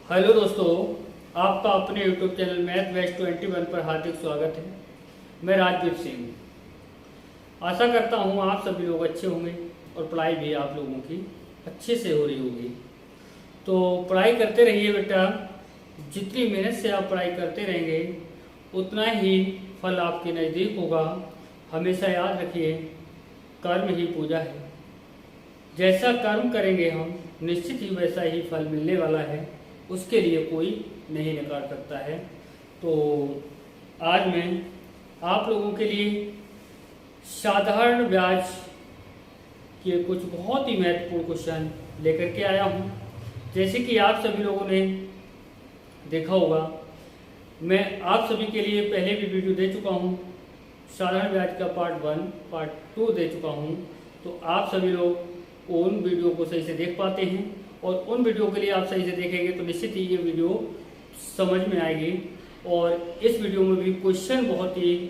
Hello दोस्तों, आपका अपने यूट्यूब चैनल मैथ बैच 21 पर हार्दिक स्वागत है। मैं राजवीर सिंह। आशा करता हूँ आप सभी लोग अच्छे होंगे और पढ़ाई भी आप लोगों की अच्छे से हो रही होगी। तो पढ़ाई करते रहिए बेटा। जितनी मेहनत से आप पढ़ाई करते रहेंगे उतना ही फल आपके नज़दीक होगा। हमेशा याद रखिए, कर्म ही पूजा है। जैसा कर्म करेंगे हम, निश्चित ही वैसा ही फल मिलने वाला है। उसके लिए कोई नहीं नकार सकता है। तो आज मैं आप लोगों के लिए साधारण ब्याज के कुछ बहुत ही महत्वपूर्ण क्वेश्चन लेकर के आया हूँ। जैसे कि आप सभी लोगों ने देखा होगा, मैं आप सभी के लिए पहले भी वीडियो दे चुका हूँ। साधारण ब्याज का पार्ट 1 पार्ट 2 दे चुका हूँ। तो आप सभी लोग उन वीडियो को सही से देख पाते हैं, और उन वीडियो के लिए आप सही से देखेंगे तो निश्चित ही ये वीडियो समझ में आएगी। और इस वीडियो में भी क्वेश्चन बहुत ही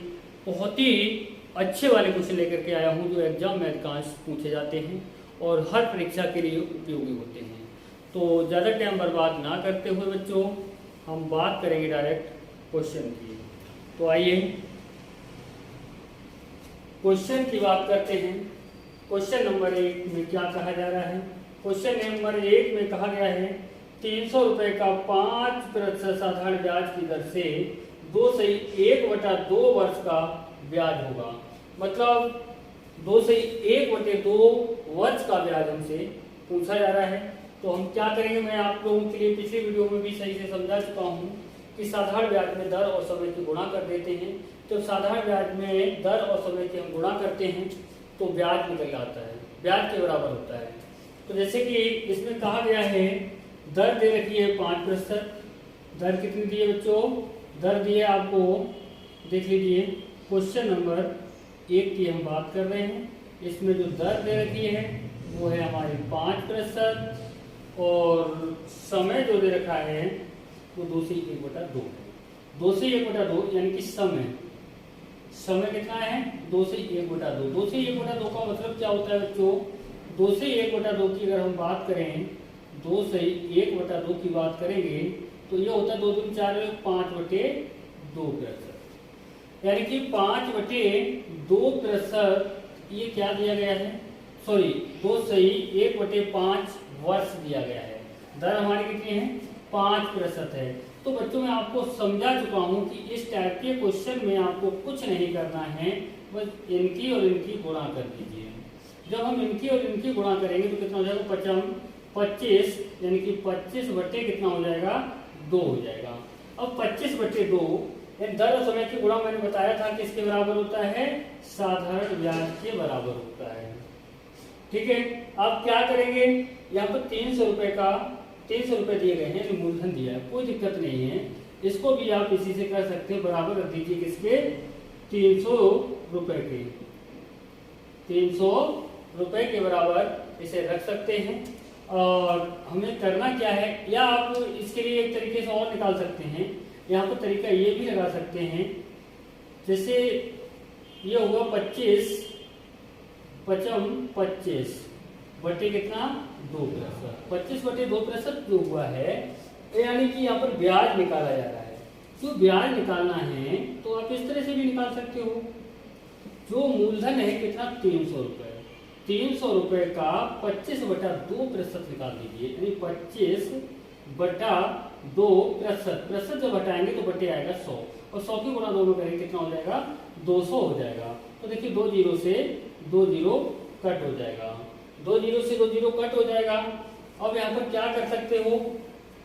अच्छे वाले क्वेश्चन लेकर के आया हूँ, जो एग्जाम में अधिकांश पूछे जाते हैं और हर परीक्षा के लिए उपयोगी होते हैं। तो ज़्यादा टाइम बर्बाद ना करते हुए बच्चों, हम बात करेंगे डायरेक्ट क्वेश्चन की। तो आइए क्वेश्चन की बात करते हैं। क्वेश्चन नंबर 1 में क्या कहा जा रहा है? क्वेश्चन नंबर 1 में कहा गया है 300 रुपए का 5% साधारण ब्याज की दर से 2/1/2 वर्ष का ब्याज होगा। मतलब 2/1/2 वर्ष का ब्याज हमसे पूछा जा रहा है। तो हम क्या करेंगे, मैं आप लोगों के लिए पिछली वीडियो में भी सही से समझा चुका हूँ कि साधारण ब्याज में दर और समय की गुणा कर देते हैं। तो साधारण ब्याज में दर और समय की हम गुणा करते हैं तो ब्याज निकल आता है, ब्याज के बराबर होता है। तो जैसे कि इसमें कहा गया है, दर दे रखी है 5%। दर कितनी दी है बच्चों? दर दी है आपको, देख लीजिए, क्वेश्चन नंबर 1 की हम बात कर रहे हैं। इसमें जो दर दे रखी है वो है हमारी 5%, और समय जो दे रखा है वो 2/1/2 है। 2/1/2 यानी कि समय कितना है? 2/1/2। 2/1/2 का मतलब क्या होता है बच्चों? 2/1/2 की अगर हम बात करें, 2/1/2 की बात करेंगे तो ये होता है 2 दूनी 4, 5/2%। यानी कि 5/2% ये क्या दिया गया है? सॉरी, 2/1/5 वर्ष दिया गया है। दर हमारी कितनी है? 5% है। तो बच्चों मैं आपको समझा चुका हूं कि इस टाइप के क्वेश्चन में आपको कुछ नहीं करना है, बस इनकी और इनकी गुणा कर दीजिए। जब हम इनकी और इनकी गुणा करेंगे तो कितना हो जाएगा? 25, यानी कि 25 बटे कितना हो जाएगा? 2 हो जाएगा। अब 25/2 दर और समय की गुणा मैंने बताया था कि इसके बराबर होता है, साधारण ब्याज के बराबर होता है। ठीक है, अब क्या करेंगे? यहाँ पर 300 रुपए दिए गए हैं, मूलधन दिया है, कोई दिक्कत नहीं है। इसको भी आप इसी से कर सकते हैं, बराबर रख दीजिए किसके? 300 रुपए के। 300 रुपए के बराबर इसे रख सकते हैं। और हमें करना क्या है, या आप इसके लिए एक तरीके से और निकाल सकते हैं। यहाँ पर तरीका ये भी लगा सकते हैं, जैसे ये होगा 25 बटे कितना? 2%। 25/2% जो हुआ है, यानी कि यहाँ पर ब्याज निकाला जा रहा है। जो ब्याज निकालना है तो आप इस तरह से भी निकाल सकते हो। जो मूलधन है कितना? 300 रुपए। 300 रुपए का 25/2% निकाल दीजिए, यानी 25/2%। जब हटाएंगे तो बटे आएगा 100, और 100 की गुणा 2 में करेंगे कितना हो जाएगा? 200 हो जाएगा। तो देखिए 2 जीरो से 2 जीरो कट हो जाएगा, 2 जीरो से 2 जीरो कट हो जाएगा। अब यहाँ पर क्या कर सकते हो,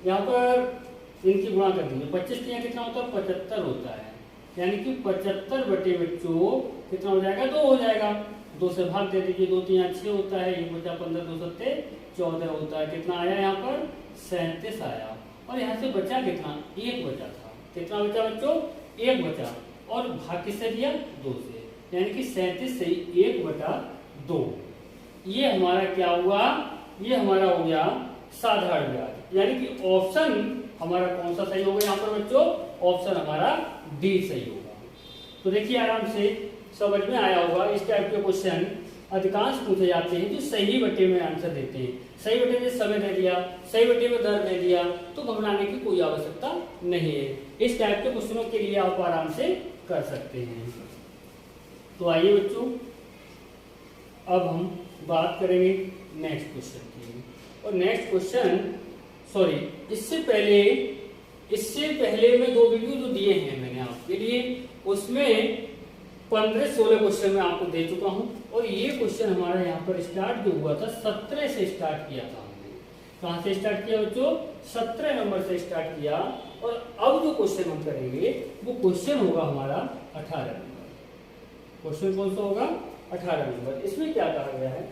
यहाँ पर इनकी गुणा कर दीजिए। 25 यहाँ कितना होता है? 75 होता है। यानी कि 75 बटे बच्चों कितना हो जाएगा? 2 हो जाएगा। 2 से भाग दे दीजिए, 2 3 6 होता है, 1 बचा 15, 2 7 14 होता है। कितना आया यहाँ पर? 37 आया। और यहाँ से बचा कितना? 1 बचा था। कितना बचा बच्चों? 1 बचा। और भाग किससे दिया? 2 से, यानी कि 37 से 1/2। ये हमारा क्या हुआ? ये हमारा हो गया साधारण ब्याज। यानी कि ऑप्शन हमारा कौन सा सही होगा यहाँ पर बच्चों? ऑप्शन हमारा डी सही होगा। तो देखिए आराम से समझ में आया होगा। इस टाइप के क्वेश्चन अधिकांश पूछे जाते हैं जो सही बटे में आंसर देते हैं। सही बटे में समय दे दिया, सही बटे में दर दे दिया, तो घबराने की कोई आवश्यकता नहीं है। इस टाइप के क्वेश्चनों के लिए आप आराम से कर सकते हैं। तो आइए बच्चों, अब हम बात करेंगे नेक्स्ट क्वेश्चन की। और नेक्स्ट क्वेश्चन, सॉरी, इससे पहले में 2 वीडियो जो दिए हैं मैंने आपके लिए, उसमें 15-16 क्वेश्चन मैं आपको दे चुका हूं। और ये क्वेश्चन हमारा यहाँ पर स्टार्ट जो हुआ था 17 से स्टार्ट किया था हमने। कहाँ से स्टार्ट किया बच्चों? 17 नंबर से स्टार्ट किया। और अब जो क्वेश्चन हम करेंगे वो क्वेश्चन होगा हमारा 18 नंबर। क्वेश्चन कौन सा होगा? 18 नंबर। इसमें क्या कहा गया है?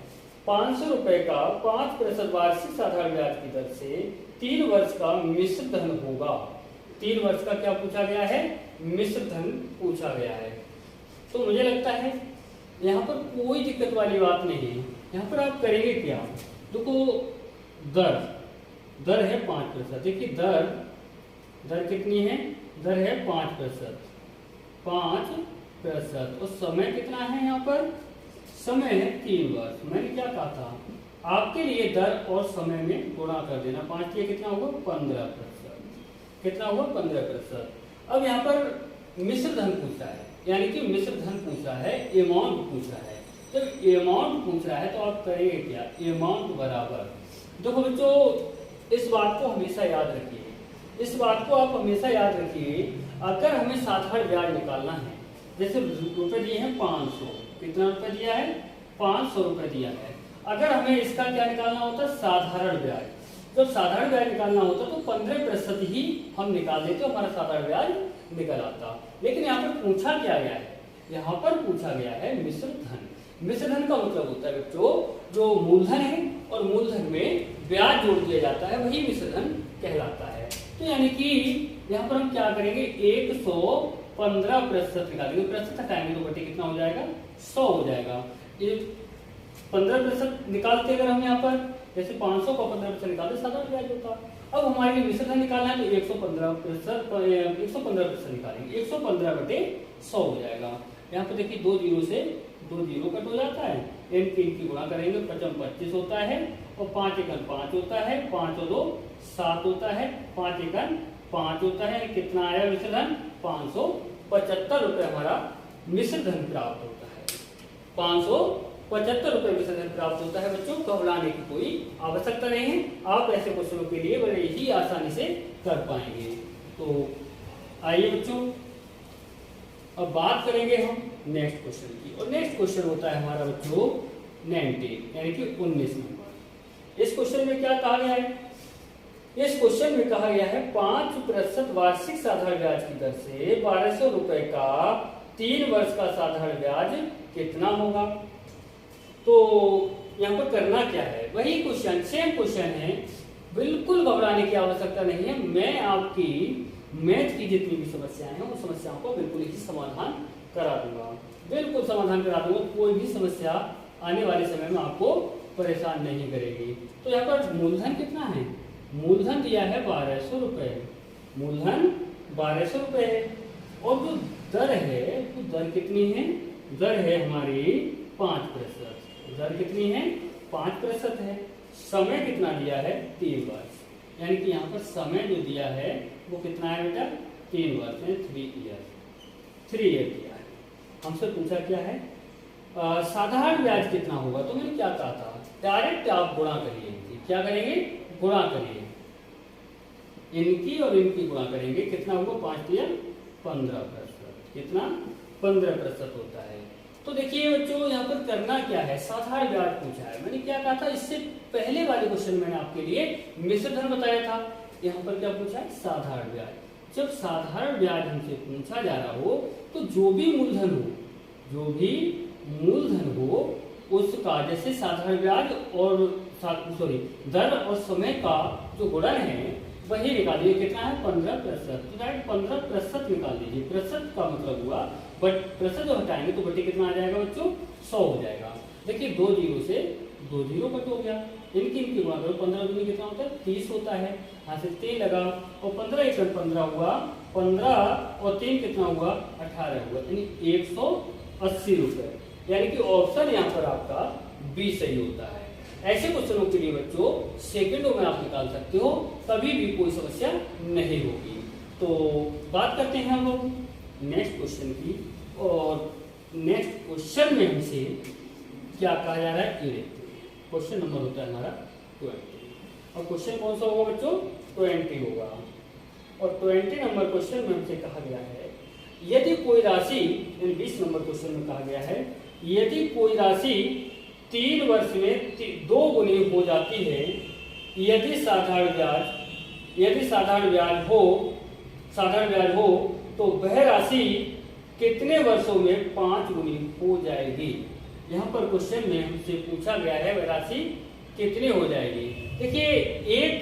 500 रुपए का 5% वार्षिक साधारण ब्याज की दर से 3 वर्ष का मिश्र धन होगा। 3 वर्ष का क्या पूछा गया है? मिश्र धन पूछा गया है। तो मुझे लगता है यहाँ पर कोई दिक्कत वाली बात नहीं है। यहाँ पर आप करेंगे क्या? देखो, दर है 5%। देखिए दर कितनी है? दर है 5%। 5%। और समय कितना है यहाँ पर? समय है 3 वर्ष। मैंने क्या कहा था? आपके लिए दर और समय में गुणा कर देना। 5 लिए कितना होगा? 15%। कितना होगा? 15%। अब यहाँ पर मिश्र धन पूछा है, यानी कि मिश्र धन पूछा है, अमाउंट पूछा है। जब अमाउंट पूछ रहा है तो आप करेंगे क्या? अमाउंट बराबर, देखो बच्चों, इस बात को हमेशा याद रखिए। इस बात को आप हमेशा याद रखिए। अगर हमें साधारण ब्याज निकालना है, जैसे रुपए दिए हैं 500, कितना रुपए दिया है? 500 रुपए दिया है। अगर हमें इसका क्या निकालना होता? साधारण ब्याज। जब साधारण ब्याज निकालना होता तो 15% ही हम निकाल देते, हमारा साधारण ब्याज निकल आता। लेकिन यहाँ पर पूछा क्या गया है? यहाँ पर पूछा गया है मिश्र धन। मिश्र धन का मतलब होता है बच्चों, जो मूलधन है और मूलधन में ब्याज जोड़ दिया जाता है, वही मिश्र धन कहलाता है। तो यानी कि यहाँ पर हम क्या करेंगे? 115% निकालेंगे। प्रतिशत हटाएंगे तो बटे कितना हो जाएगा? 100 हो जाएगा। 15% निकालते अगर हम यहाँ पर, जैसे 500 का 15% निकालते साधारण ब्याज होता। अब हमारे लिए मिश्र धन निकालना है तो 115% निकालेंगे। 115 बटे 100 हो जाएगा। यहाँ पर देखिए 2 जीरो से 2 जीरो कट हो जाता है। इन 3 की गुणा करेंगे, 55 25 होता है। और 5 एकन 5 होता है। 5 और 2 7 होता है। 5 एकन 5 होता है। कितना आया मिश्र धन? 575 रुपए हमारा मिश्र धन प्राप्त होता है। 575 रुपए मिश्र धन प्राप्त होता है। बच्चों, घबराने की कोई आवश्यकता नहीं है। आप ऐसे क्वेश्चनों के लिए बड़े ही आसानी से कर पाएंगे। तो आइए बच्चों, अब बात करेंगे हम नेक्स्ट क्वेश्चन की। और नेक्स्ट क्वेश्चन होता है हमारा बच्चों 19, यानी कि 19 नंबर। इस क्वेश्चन में क्या कहा गया है? इस क्वेश्चन में कहा गया है 5% वार्षिक साधारण ब्याज की दर से 1200 रुपए का 3 वर्ष का साधारण ब्याज कितना होगा? तो यहाँ पर करना क्या है? वही क्वेश्चन, सेम क्वेश्चन है। बिल्कुल घबराने की आवश्यकता नहीं है। मैं आपकी मैथ की जितनी भी समस्याएं हैं, उन समस्याओं को बिल्कुल ही समाधान करा दूंगा। बिल्कुल समाधान करा दूंगा। कोई भी समस्या आने वाले समय में आपको परेशान नहीं करेगी। तो यहाँ पर मूलधन कितना है? मूलधन दिया है 1200 रुपए। मूलधन 1200 रुपए है। और जो दर है, तो दर कितनी है? दर है हमारी 5%। दर कितनी है? 5% है। समय कितना दिया है? 3 वर्ष। यानी कि यहाँ पर समय जो दिया है वो कितना है बेटा? 3 वर्ष है, 3 ईयर दिया है। हमसे पूछा क्या है? साधारण ब्याज कितना होगा? तो मैंने क्या कहा था? डायरेक्ट आप गुणा करिए। क्या करेंगे? गुणा करिए। इनकी और इनकी गुणा करेंगे। कितना होगा? 5 या 15%। कितना? 15% होता है। तो देखिए बच्चों, यहाँ पर करना क्या है? साधारण ब्याज पूछा है। मैंने क्या कहा था? इससे पहले वाले क्वेश्चन मैंने आपके लिए मिश्र धन बताया था। यहाँ पर क्या पूछा है? साधारण ब्याज। जब साधारण ब्याज हमसे पूछा जा रहा हो तो जो भी मूलधन हो उसका, जैसे साधारण ब्याज और दर और समय का जो गुणन है वही निकालिए। कितना है? 15%। तो डायरेक्ट 15% निकाल दीजिए। प्रतिशत का मतलब हुआ, बट प्रतिशत जो हटाएंगे तो बटे कितना आ जाएगा बच्चों? 100 हो जाएगा। देखिए 2 जीरो से 2 जीरो कट हो गया। इनकी गुणा करो। 15 दूनी कितना होता है? 30 होता है। यहाँ से 3 लगा और 15 एकड़ 15 हुआ। 15 और 3 कितना हुआ? 18 हुआ। यानी 180 रुपए। यानी कि ऑप्शन यहाँ पर आपका बी सही होता है। ऐसे क्वेश्चनों के लिए बच्चों सेकंडों में आप निकाल सकते हो, कभी भी कोई समस्या नहीं होगी। तो बात करते हैं हम लोग नेक्स्ट क्वेश्चन की, और नेक्स्ट क्वेश्चन में हमसे क्या कहा जा रहा है, ये क्वेश्चन नंबर होता है हमारा 20, और क्वेश्चन कौन सा होगा बच्चों, 20 होगा। और 20 नंबर क्वेश्चन में हमसे कहा गया है, यदि कोई राशि, 20 नंबर क्वेश्चन में कहा गया है, यदि कोई राशि 3 वर्ष में 2 गुनी हो जाती है, यदि साधारण ब्याज हो तो वह राशि कितने वर्षों में 5 गुनी हो जाएगी। यहाँ पर क्वेश्चन में हमसे पूछा गया है वह राशि कितनी हो जाएगी। देखिए एक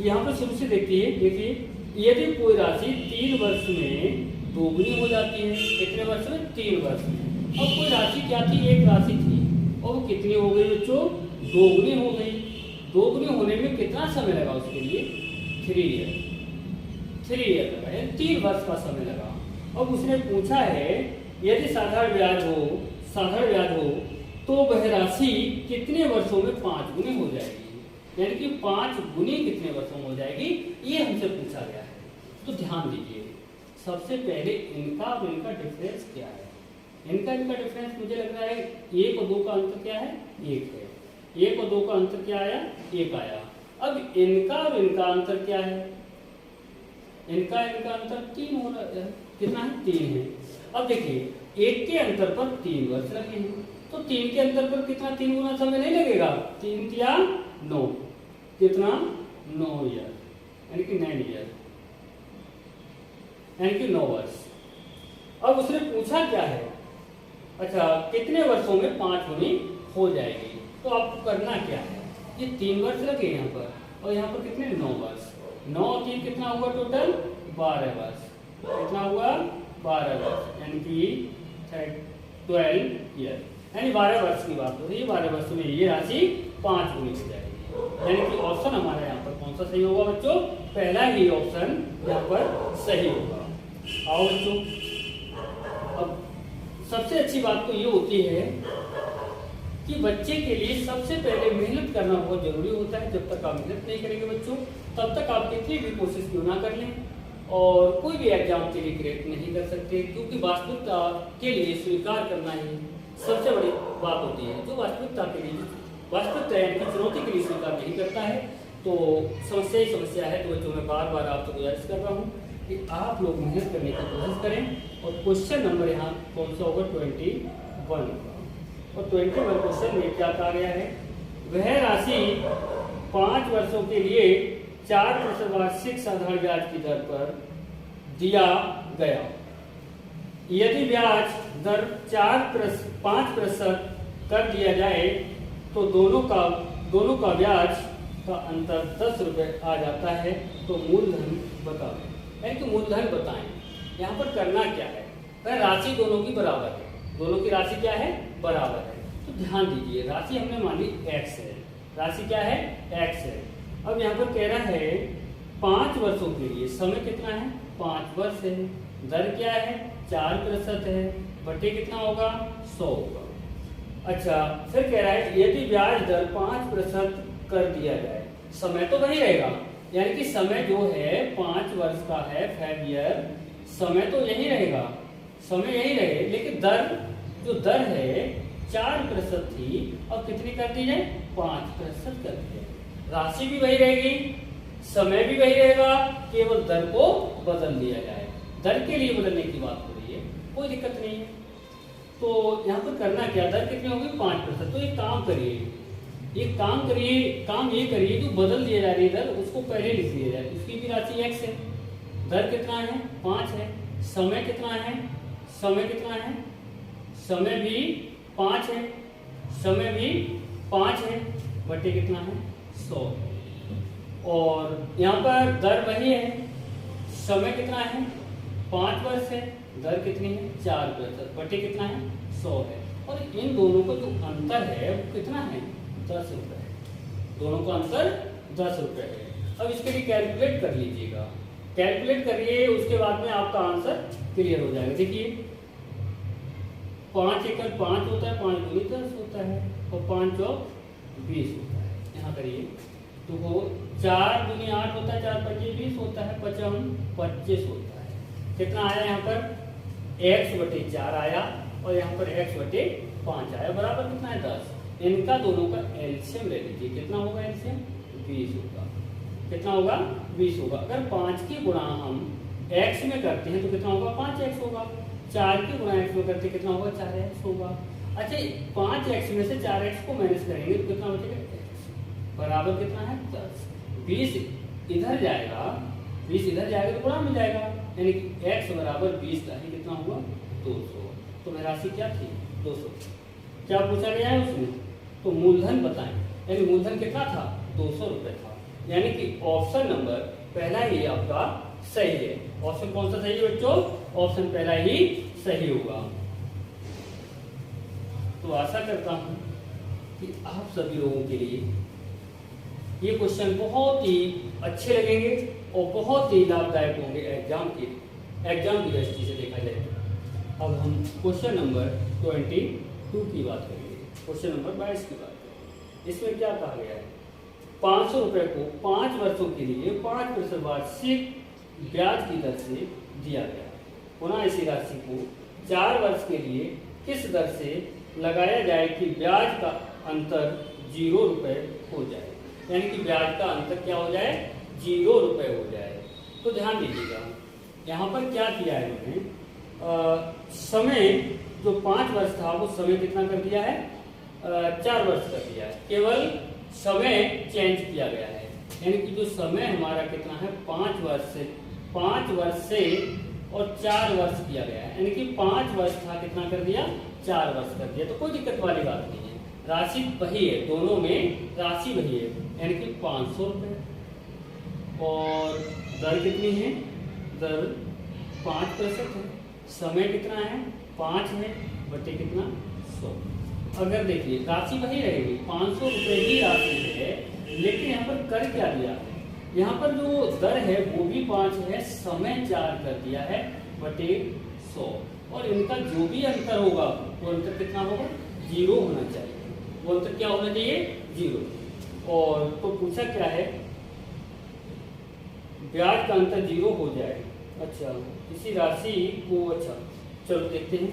यहाँ पर शुरू से देखिए, यदि कोई राशि 3 वर्ष में 2 गुनी हो जाती है, कितने वर्ष में, 3 वर्ष में। अब कोई राशि क्या थी, एक राशि थी, और वो कितनी हो गई बच्चों, 2 गुनी हो गई। 2 गुनी होने में कितना समय लगा उसके लिए, 3 ईयर लगा, यानी 3 वर्ष का समय लगा। अब उसने पूछा है यदि साधारण ब्याज हो तो वह राशि कितने वर्षों में 5 गुनी हो जाएगी, यानी कि 5 गुनी कितने वर्षों में हो जाएगी, ये हमसे पूछा गया है। तो ध्यान दीजिए, सबसे पहले इनका और इनका डिफरेंस क्या है। इनका डिफरेंस मुझे लग रहा है 1 और 2 का अंतर क्या है, 1 है। 1 और 2 का अंतर क्या आया, 1 आया। अब इनका और इनका अंतर क्या है, इनका अंतर 3 हो रहा है, कितना है, 3 है। अब देखिए 1 के अंतर पर 3 वर्ष लगे हैं, तो 3 के अंतर पर कितना 3 गुना समय नहीं लगेगा, 3 या 9, कितना 9 ईयर, यानी कि 9 ईयर, यानी कि 9 वर्ष। अब उसने पूछा क्या है, अच्छा कितने वर्षों में 5 गुनी हो जाएगी। तो आपको करना क्या है, ये 3 वर्ष लगे यहाँ पर, और यहाँ पर कितने 9 वर्ष, 9 और 3 कितना हुआ टोटल 12 वर्ष, कितना हुआ 12 वर्ष, यानी कि 12 ईयर, यानी 12 वर्ष की बात हो रही है। 12 वर्ष में ये राशि 5 गुनी हो जाएगी, यानी कि ऑप्शन हमारा यहाँ पर कौन सा सही होगा बच्चों, पहला ही ऑप्शन यहाँ पर सही होगा। आओ बच्चों, अब सबसे अच्छी बात तो ये होती है कि बच्चे के लिए सबसे पहले मेहनत करना बहुत जरूरी होता है। जब तक आप मेहनत नहीं करेंगे बच्चों, तब तक आप कितनी भी कोशिश क्यों ना कर लें, और कोई भी एग्जाम के लिए क्रैक नहीं कर सकते, क्योंकि वास्तविकता के लिए स्वीकार करना ही सबसे बड़ी बात होती है। जो वास्तविकता यानी कि चुनौती के लिए स्वीकार नहीं करता है, तो समस्या ही समस्या है। तो बच्चों मैं बार बार आपसे गुजारिश कर रहा हूँ कि आप लोग मेहनत करने की कोशिश करें। और क्वेश्चन नंबर यहाँ कौन सा होगा, 21 होगा। और 21 क्वेश्चन में क्या कहा गया है, वह राशि 5 वर्षों के लिए 4% वार्षिक साधारण ब्याज की दर पर दिया गया। यदि ब्याज दर 5% कर दिया जाए तो दोनों का ब्याज का अंतर 10 रुपए आ जाता है। तो मूलधन बताओ, यानी कि मूलधन बताएं। यहाँ पर करना क्या है, वह राशि दोनों की बराबर है, दोनों की राशि क्या है, बराबर है। तो ध्यान दीजिए, राशि हमने मान ली x है, राशि क्या है, x है। अब यहाँ पर कह रहा है 5 वर्षों के लिए समय कितना है, 5 वर्ष है, दर क्या है 4% है, बटे कितना होगा 100 होगा। अच्छा, फिर कह रहा है यदि ब्याज दर 5% कर दिया जाए, समय तो वही रहेगा, यानी कि समय जो है 5 वर्ष का है, 5 ईयर, समय तो यही रहेगा, समय यही रहे, लेकिन जो दर है 4% थी, और कितनी कर दी जाए, 5% कर दी जाए। राशि भी वही रहेगी, समय भी वही रहेगा, केवल दर को बदल दिया जाए। दर के लिए बदलने की बात हो रही है, कोई दिक्कत नहीं है। तो यहाँ पर करना क्या, दर कितनी होगी 5%। तो एक काम ये करिए जो बदल दिया जा रही है दर, उसको पहले लिख दिया जाए। उसकी भी राशि x है, दर कितना है 5 है, समय कितना है, समय भी 5 है, समय भी 5 है, बटे कितना है 100। और यहाँ पर दर वही है, समय कितना है 5 वर्ष है, दर कितनी है 4%, बटे कितना है 100 है। और इन दोनों का जो अंतर है वो कितना है 10 रुपए है, दोनों का अंतर 10 रुपए है। अब इसके लिए कैलकुलेट कर लीजिएगा, कैलकुलेट करिए, उसके बाद में आपका आंसर क्लियर हो जाएगा। देखिए 5 एकड़ 5 होता है, 5 दूनी 10 होता है और 5 चौक 20 होता है। यहाँ करिए तो वो 4 दूनी 8 होता है, 4 पंजे 20 होता है, 55 होता है। कितना आया यहाँ पर x/4 आया और यहाँ पर x/5 आया, बराबर कितना है 10। इनका दोनों का एलसीएम ले लीजिए। कितना होगा एलसीएम? 20 होगा। कितना होगा? 20 होगा। अगर 5 की गुणा हम x में करते हैं तो कितना होगा? 5x होगा। 4 की गुणा x में करते कितना होगा? 4x होगा। अच्छा 5x में से 4x को माइनस करेंगे तो कितना बचेगा? x बराबर कितना है? 10। 20 इधर जाएगा, 20 इधर जाएगा तो गुणा में जाएगा, यानी कि x बराबर 20 का ही कितना हुआ? 200। तो मेरी राशि क्या थी? 200। क्या पूछा गया है उसमें? तो मूलधन बताएं, यानी मूलधन कितना था? 200 रुपए था। यानी कि ऑप्शन नंबर पहला ही आपका सही है। ऑप्शन कौन सा सही है बच्चों? ऑप्शन पहला ही सही होगा। तो आशा करता हूं कि आप सभी लोगों के लिए ये क्वेश्चन बहुत ही अच्छे लगेंगे और बहुत ही लाभदायक होंगे एग्जाम की दृष्टि से देखा जाए। अब हम क्वेश्चन नंबर 22 की बात करेंगे, क्वेश्चन नंबर 22 की बात करेंगे। इसमें क्या कहा गया है? 500 रुपए को 5 वर्षों के लिए 5% वार्षिक ब्याज की दर से दिया गया। पुनः इसी राशि को 4 वर्ष के लिए किस दर से लगाया जाए कि ब्याज का अंतर 0 रुपए हो जाए, यानी कि ब्याज का अंतर क्या हो जाए? 0 रुपए हो जाए। तो ध्यान दीजिएगा, यहाँ पर क्या किया है इन्होंने? समय जो 5 वर्ष था वो समय कितना कर दिया है? 4 वर्ष कर दिया है। केवल समय चेंज किया गया है, यानी कि जो समय हमारा कितना है? 5 वर्ष से और 4 वर्ष किया गया है, यानी कि 5 वर्ष था, कितना कर दिया? 4 वर्ष कर दिया। तो कोई दिक्कत वाली बात नहीं है, राशि वही है, दोनों में राशि वही है, यानी कि 500 रुपए। और दर कितनी है? दर 5% है। समय कितना है? 5 है बटे कितना? 100। अगर देखिए राशि वही रहेगी, 500 रुपए ही राशि है, लेकिन यहाँ पर कर क्या दिया है? यहाँ पर जो दर है वो भी 5 है, समय 4 कर दिया है बटे 100। और इनका जो भी अंतर होगा वो अंतर कितना होगा? 0 होना चाहिए। वो अंतर क्या होना चाहिए? 0। और तो पूछा क्या है? ब्याज का अंतर 0 हो जाए। अच्छा इसी राशि को, अच्छा चलो देखते हैं,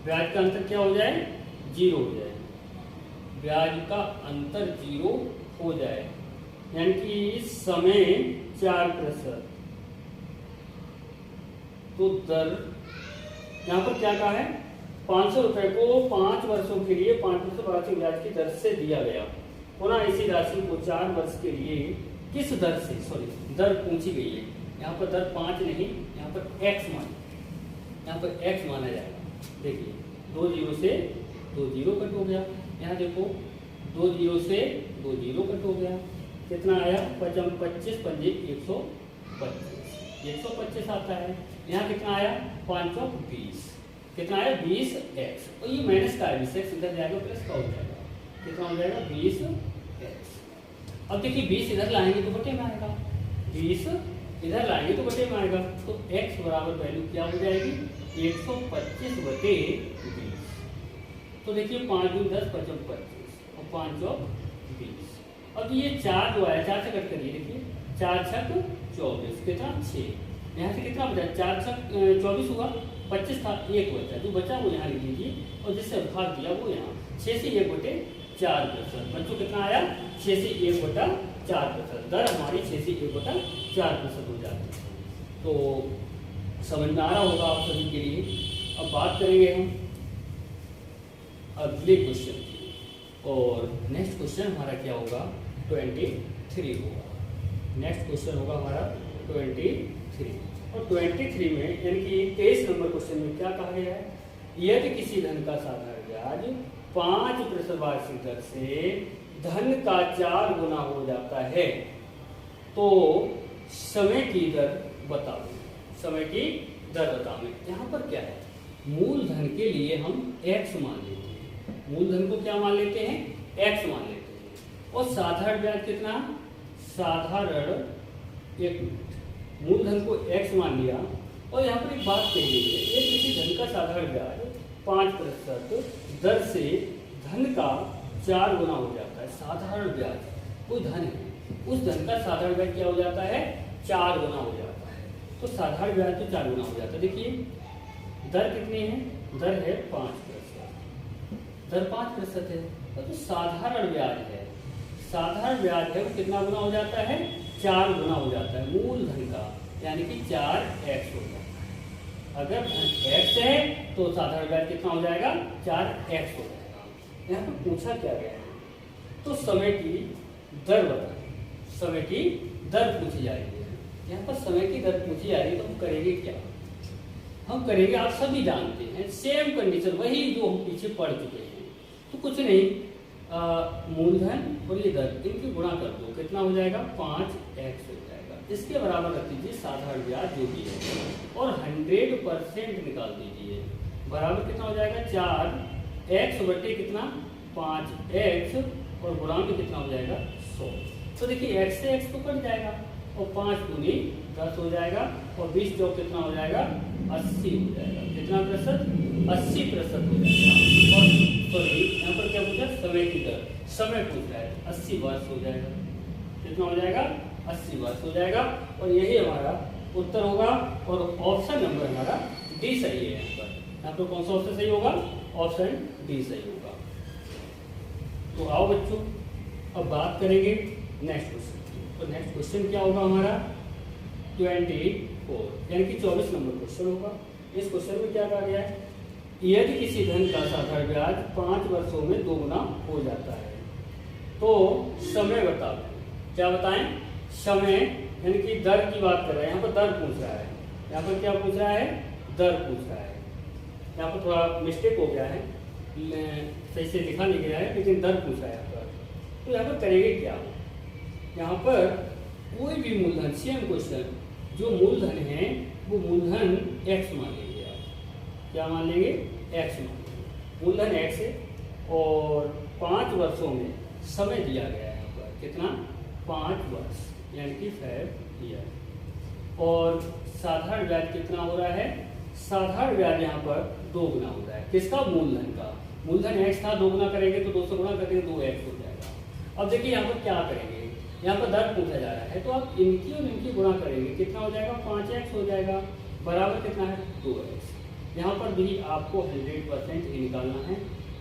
ब्याज का अंतर क्या हो जाए? 0 हो जाए। ब्याज का अंतर 0 हो जाए, यानी कि समय 4%। तो दर यहाँ पर क्या कहा है? 500 रुपए को 5 वर्षों के लिए 5% वार्षिक ब्याज की दर से दिया गया। पुनः इसी राशि को 4 वर्ष के लिए किस दर से, दर पूछी गई है। यहाँ पर दर 5 नहीं, यहाँ पर x माना जाएगा। देखिए 2 0 से 2 0 कट हो गया। यहाँ देखो 2 0 से 2 0 कट हो गया। कितना आया? 25 पंजे 125 आता है। यहाँ कितना आया? 5 चौक 20। कितना आया? 20x। और ये माइनस का है, 20x इधर जाएगा प्लस का हो जाएगा। कितना हो जाएगा? 20x। अब देखिए 20 इधर लाएंगे तो बटे में आएगा, 20 इधर लाएंगे तो बटे में आएगा। तो x बराबर वैल्यू क्या हो जाएगी? 125 बटे 20। तो देखिए 5 दूनी 10, 55 और 5 चौक 20। अब ये 4 जो आया, 4 से कट करिए। देखिए 4 छक 24, कितना? 6। यहाँ से कितना बचा? 4 छक 24 हुआ, 25 था, 1 बचा। जो बचा वो यहाँ लिख लीजिए और जिससे भाग दिया वो यहाँ 6 से 1 बटे 4%। बच्चों कितना आया? 6 से 1 बटा 4%। दर हमारी 6 से 1 बटा 4% हो जाती है। तो समझ में आ रहा होगा आप सभी के लिए। अब बात करेंगे हम अगले क्वेश्चन की, और नेक्स्ट क्वेश्चन हमारा क्या होगा? 23 होगा। नेक्स्ट क्वेश्चन होगा हमारा 23। और 23 में यानी कि 23 नंबर क्वेश्चन में क्या कहा गया है? यदि किसी धन का साधारण ब्याज 5% वार्षिक दर से धन का 4 गुना हो जाता है तो समय की दर बताओ। समय की दर बताओ। यहाँ पर क्या है? मूलधन के लिए हम x मान लेते हैं। मूलधन को क्या मान लेते हैं? x मान लेते हैं। और साधारण ब्याज कितना? साधारण, एक मिनट, मूलधन को x मान लिया। और यहाँ पर एक बात कही गई है, ये किसी धन का साधारण ब्याज 5% दर से धन का 4 गुना हो जाता है। साधारण ब्याज, कोई धन है, उस धन का साधारण ब्याज क्या हो जाता है? 4 गुना हो जाता है। तो साधारण ब्याज तो 4 गुना हो जाता है। देखिए दर कितनी है? दर है 5%, दर 5% है। और जो साधारण ब्याज है, साधारण ब्याज है वो कितना गुना हो जाता है? 4 गुना हो जाता है मूलधन का, यानी कि 4x हो जाता है। अगर धन x है तो साधारण ब्याज कितना हो जाएगा? 4x हो जाएगा। यहाँ पर पूछा क्या गया है? तो समय की दर बताएं, समय की दर पूछी जा रही है। यहाँ पर समय की दर पूछी जा रही है, तो हम करेंगे क्या? हम करेंगे, आप सभी जानते हैं, सेम कंडीशन वही जो हम पीछे पढ़ चुके हैं। तो कुछ नहीं, मूलधन और ये दर इनकी गुणा कर दो, कितना हो जाएगा? 5x हो जाएगा। इसके बराबर रख दीजिए साधारण ब्याज जो भी है, और 100% निकाल दीजिए। बराबर कितना हो जाएगा? 4x बटे कितना? 5x, और गुणा में कितना हो जाएगा? 100। तो देखिए x से x तो कट जाएगा, और 5 दूनी 10 हो जाएगा, और 20 चौक कितना हो जाएगा? 80 हो जाएगा। कितना प्रतिशत? 80% हो जाएगा। और सॉरी, यहाँ पर क्या पूछा? समय की दर, समय पूछ रहा है। 80 वर्ष हो जाएगा। कितना हो जाएगा? 80 वर्ष हो जाएगा। और यही हमारा उत्तर होगा, और ऑप्शन नंबर हमारा डी सही है। यहाँ पर कौन सा ऑप्शन सही होगा? ऑप्शन डी सही होगा। तो आओ बच्चों, अब बात करेंगे नेक्स्ट क्वेश्चन। तो नेक्स्ट क्वेश्चन क्या होगा हमारा? 24, यानी कि 24 नंबर क्वेश्चन होगा। इस क्वेश्चन में क्या कहा गया है? यदि किसी धन का साधारण ब्याज 5 वर्षों में 2 गुना हो जाता है तो समय बताओ। क्या बताएं? समय, यानी कि दर की बात कर रहे हैं। यहाँ पर दर पूछ रहा है। यहाँ पर क्या पूछ रहा है? दर पूछ रहा है। यहाँ पर थोड़ा मिस्टेक हो गया है, सही से लिखा नहीं गया है, लेकिन दर पूछ रहा है यहाँ पर। तो यहाँ पर करेंगे क्या? यहाँ पर कोई भी मूलधन, सेम क्वेश्चन, जो मूलधन है वो मूलधन x मान लेंगे। आप क्या मान लेंगे? x मान लेंगे। मूलधन x है, और 5 वर्षों में समय दिया गया है। यहाँ पर कितना? 5 वर्ष, यानी कि 5 ईयर। और साधारण ब्याज कितना हो रहा है? साधारण ब्याज यहाँ पर 2 गुना हो रहा है। किसका? मूलधन का। मूलधन x था, 2 गुना करेंगे तो 2 से गुना करेंगे 2x हो जाएगा। अब देखिए यहाँ पर क्या करेंगे? यहाँ पर दर पूछा जा रहा है, तो आप इनकी और इनकी गुणा करेंगे, कितना हो जाएगा? 5x हो जाएगा। बराबर कितना है? 2x। यहाँ पर भी आपको 100% ही निकालना है।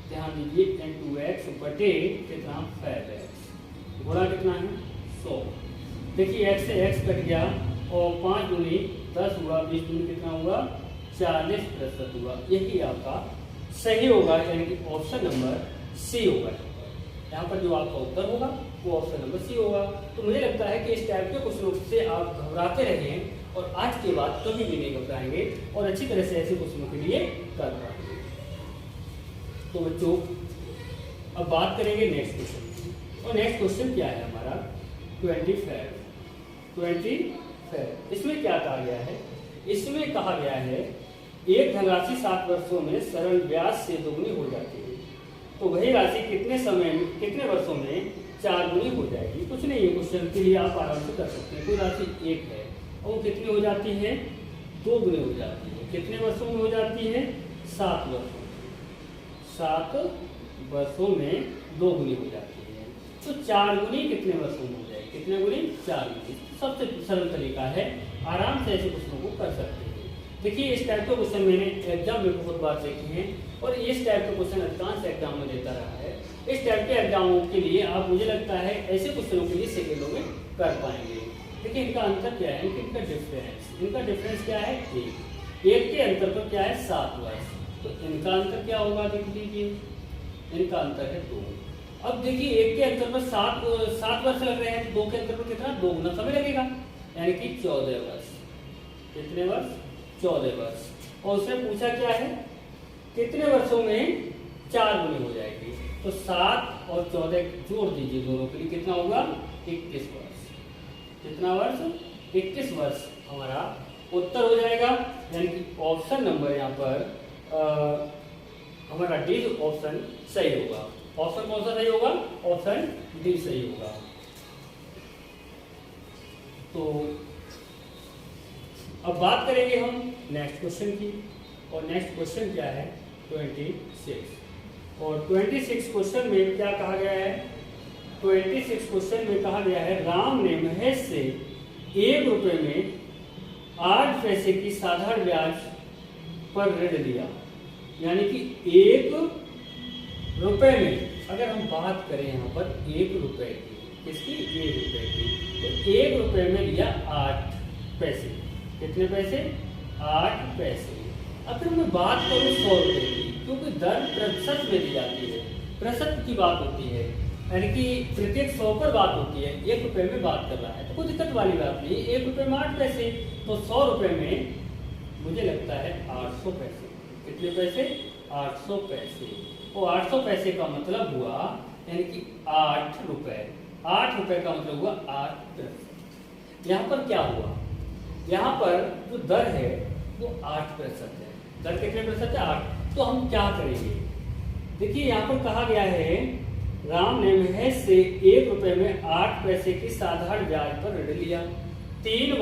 ध्यान दीजिए, 2x बटे कितना? 5x। गुणा कितना है? 100। देखिए x से x कट गया, और 5 दूनी 10 हुआ, 20 दूनी कितना हुआ? 40% हुआ। यही आपका सही होगा, यानी कि ऑप्शन नंबर सी होगा। यहाँ पर जो आपका उत्तर होगा वो ऑप्शन नंबर सी होगा। तो मुझे लगता है कि इस टाइप के क्वेश्चनों से आप घबराते रहें, और आज के बाद कभी भी नहीं घबराएंगे, और अच्छी तरह से ऐसे क्वेश्चनों के लिए कर पाएंगे। तो बच्चों, अब बात करेंगे नेक्स्ट क्वेश्चन। और नेक्स्ट क्वेश्चन क्या है हमारा? 25। इसमें क्या कहा गया है? इसमें कहा गया है एक धनराशि 7 वर्षों में सरल ब्याज से दोगुनी हो जाती है, तो वही राशि कितने समय में, कितने वर्षों में 4 गुनी हो जाएगी? कुछ नहीं है, क्वेश्चन के लिए आप आराम से कर सकते हैं। कोई राशि 1 है, और वो कितनी हो जाती है? 2 गुनी हो जाती है। कितने वर्षों में हो जाती है? 7 वर्षों में। 7 वर्षों में 2 गुनी हो जाती है। तो 4 गुनी कितने वर्षों में हो जाएगी? कितने गुनी? 4 गुनी। सबसे सरल तरीका है, आराम से ऐसे क्वेश्चनों को कर सकते हैं। देखिए इस टाइप का क्वेश्चन मैंने एग्जाम में बहुत बार देखे हैं, और इस टाइप का क्वेश्चन अधिकांश एग्जाम में देता रहा है। इस टाइप के एग्जामों के लिए आप, मुझे लगता है, ऐसे क्वेश्चनों के लिए सेकेंडों में कर पाएंगे। देखिए इनका अंतर क्या है? इनका डिफरेंस क्या है? 1 के अंतर पर क्या है? 7 वर्ष। तो इनका अंतर क्या होगा? देख लीजिए, इनका अंतर है 2। अब देखिए 1 के अंतर पर 7 वर्ष लग रहे हैं, 2 के अंतर पर कितना? 2 गुना समय लगेगा, यानी कि 14 वर्ष। कितने वर्ष? 14 वर्ष। और उसने पूछा क्या है? कितने वर्षों में 4 गुनी हो जाएगी? तो 7 और 14 जोड़ दीजिए दोनों के लिए, कितना होगा? 21 वर्ष। कितना वर्ष? 21 वर्ष हमारा उत्तर हो जाएगा, यानी कि ऑप्शन नंबर यहाँ पर हमारा डी ऑप्शन सही होगा। ऑप्शन कौन सा सही होगा? ऑप्शन डी सही होगा। तो अब बात करेंगे हम नेक्स्ट क्वेश्चन की, और नेक्स्ट क्वेश्चन क्या है? 26। और 26 क्वेश्चन में क्या कहा गया है? 26 क्वेश्चन में कहा गया है राम ने महेश से 1 रुपए में 8 पैसे की साधारण ब्याज पर ऋण लिया। यानी कि 1 रुपए में अगर हम बात करें यहाँ पर 1 रुपए की, किसकी? 1 रुपए की, तो 1 रुपए में लिया 8 पैसे। कितने पैसे? 8 पैसे। अगर मैं बात करूँ 100 रुपए की, क्योंकि दर प्रतिशत में दी जाती है, प्रतिशत की बात होती है, यानी कि प्रत्येक 100 पर बात होती है, 1 रुपए में बात कर रहा है तो कोई दिक्कत वाली बात नहीं। 1 रुपए में 8 पैसे, तो 100 रुपए में मुझे लगता है 800 पैसे। कितने पैसे? 800 पैसे। और 800 पैसे का मतलब हुआ यानी कि 8 रुपए। 8 रुपए का मतलब हुआ 8%। यहाँ पर क्या हुआ? यहाँ पर जो दर है वो 8% है। दर कितने प्रतिशत है? 8। तो हम क्या करेंगे? देखिए यहाँ पर कहा गया है राम ने महेश से 1 रुपए में 8 पैसे की साधारण ब्याज पर ऋण लिया। 3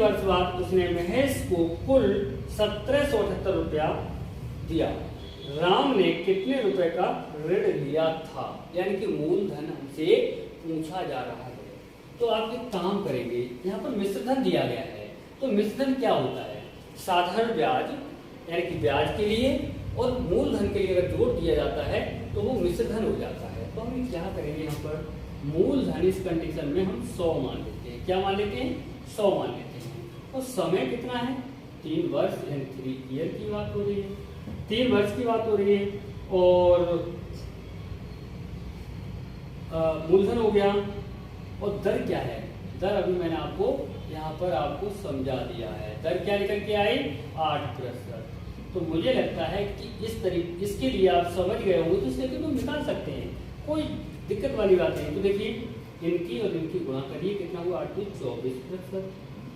वर्ष बाद उसने महेश को कुल 1778 रुपया दिया। राम ने कितने रुपए का ऋण लिया था? यानी कि मूलधन हमसे पूछा जा रहा है। तो आप एक काम करेंगे, यहाँ पर मिश्रधन दिया गया है, तो मिश्रधन क्या होता है? साधारण ब्याज यानी कि ब्याज के लिए और मूलधन के लिए अगर जोड़ दिया जाता है तो वो मिश्रधन हो जाता है। तो हम क्या करेंगे? यहाँ पर मूलधन इस कंडीशन में हम 100 मान लेते हैं। क्या मान लेते हैं? 100 मान लेते हैं। और समय कितना है? 3 वर्ष यानी 3 ईयर की बात हो रही है, 3 वर्ष की बात हो रही है। और मूलधन हो गया। और दर क्या है? दर अभी मैंने आपको यहाँ पर आपको समझा दिया है। दर क्या निकल के आई? 8%। तो मुझे लगता है कि इसके लिए आप समझ गए होंगे, तो इसके तो निकाल सकते हैं, कोई दिक्कत वाली बात नहीं। तो देखिए इनकी और इनकी गुणा करिए, कितना हुआ? 8 × 24%।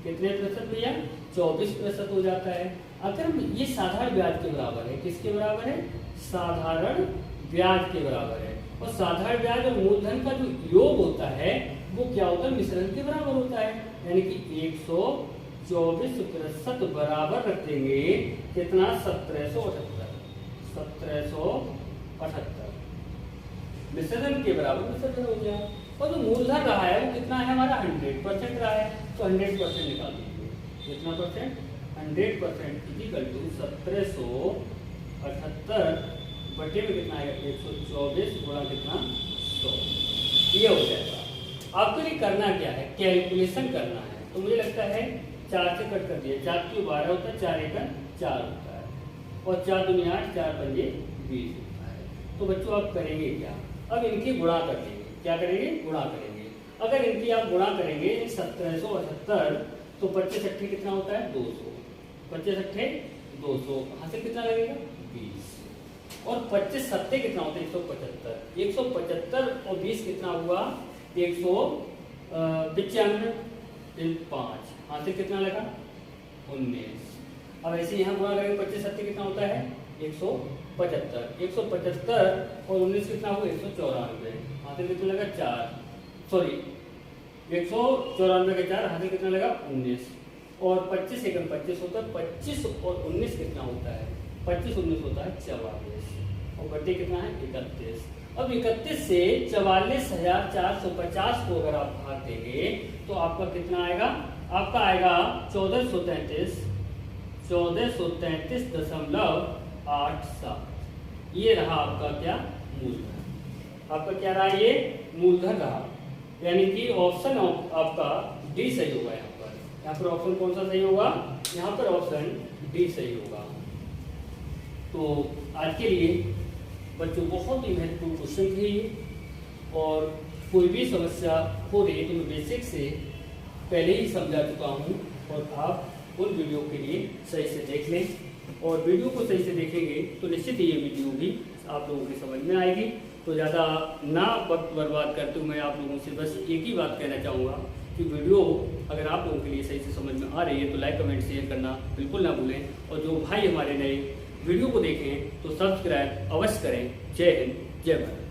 कितने प्रतिशत भैया? 24% हो जाता है। अगर ये साधारण ब्याज के बराबर है, किसके बराबर है? साधारण ब्याज के बराबर है। और साधारण ब्याज और मूलधन का जो योग होता है वो क्या होता है? मिश्रण के बराबर होता है। यानी कि 124% बराबर रख देंगे। कितना? 1778 मिश्रण के बराबर मिश्रण हो गया। और जो मूलधन रहा है वो कितना है हमारा? 100% रहा है, तो 100% निकाल दीजिए। कितना परसेंट? 100% इक्वल टू 1778 बटे में कितना आएगा? 124 गुणा कितना? 100। ये हो जाएगा। आपको ये करना क्या है? कैलकुलेशन करना है। तो मुझे लगता है 4 से कट कर दिया। 4 × 12 होता है, 4 × 4 होता है, और 4 × 2 = 8, 4 × 5 = 20 होता है। तो बच्चों आप करेंगे क्या? अब इनकी गुणा कर देंगे। क्या करेंगे? गुणा करेंगे। अगर इनकी आप गुणा करेंगे 1778, तो 25 × 8 कितना होता है? 200। 25 × 8 200। हासिल कितना लगेगा? 20। और 25 × 7 कितना होता है? 175। 175 और 20 कितना हुआ? 195 × 5। हासिल कितना लगा? 19। अब ऐसे यहाँ गुणा करेंगे, 25 × 7 कितना होता है? 175। 175 और 19 कितना हुआ? 194। हासिल कितना लगा? 4। सॉरी 194 के 4, हासिल कितना लगा? 19। और 25 × 25 होता है 25, और 19 कितना होता है? 25 19 होता है 44। और बटे कितना है? 31। अब 31 से 44,450 को अगर आप भाग देंगे तो आपका कितना आएगा? आपका आएगा 1433.87। ये रहा आपका क्या? मूलधन। आपका क्या रहा? ये मूलधन रहा। यानी कि ऑप्शन आपका डी सही होगा। यहाँ पर ऑप्शन कौन सा सही होगा? यहाँ पर ऑप्शन डी सही होगा। तो आज के लिए बच्चों बहुत ही महत्वपूर्ण क्वेश्चन थे ये, और कोई भी समस्या हो रही है तो मैं बेसिक से पहले ही समझा चुका हूँ, और आप उन वीडियो के लिए सही से देख लें। और वीडियो को सही से देखेंगे तो निश्चित ही ये वीडियो भी आप लोगों की समझ में आएगी। तो ज़्यादा ना वक्त बर्बाद करते हुए मैं आप लोगों से बस एक ही बात कहना चाहूँगा कि वीडियो अगर आप लोगों के लिए सही से समझ में आ रही है तो लाइक कमेंट शेयर करना बिल्कुल ना भूलें। और जो भाई हमारे नए वीडियो को देखें तो सब्सक्राइब अवश्य करें। जय हिंद, जय भारत।